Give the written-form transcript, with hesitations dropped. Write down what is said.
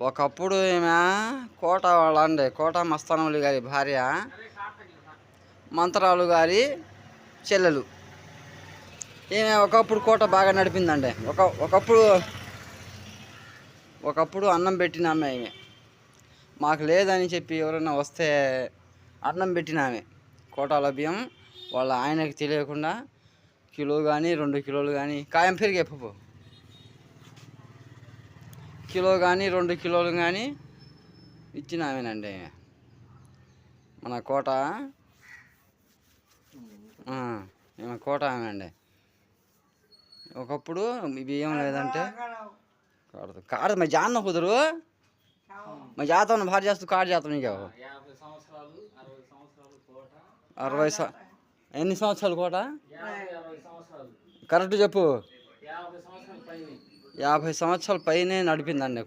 ఒకప్పుడు ఈమె కోట వాళ్ళండి, కోట మస్తానములు గారి భార్య, మంత్రాలు గారి చెల్లెలు. ఈమె ఒకప్పుడు కోట బాగా నడిపిందండి. ఒకప్పుడు అన్నం పెట్టిన ఆమె ఈమె. మాకు లేదని చెప్పి ఎవరైనా వస్తే అన్నం పెట్టిన ఆమె. కోటాలో బియ్యం వాళ్ళ ఆయనకి తెలియకుండా కిలో కానీ 2 కిలోలు కానీ కాయం పెరిగే పప్పు కిలో కానీ 2 కిలోలు కానీ ఇచ్చిన ఆమెనండి మన కోట. ఈమె కోట ఆమె అండి. ఒకప్పుడు బియ్యం లేదంటే కాదు మరి జాన్న కుదరు మరి జాతం భారీ చేస్తూ కాడు చేస్తాం నీకు 60 ఎన్ని సంవత్సరాలు కోట కరెక్ట్ చెప్పు. 50 సంవత్సరాల పైనే నడిపిందండి.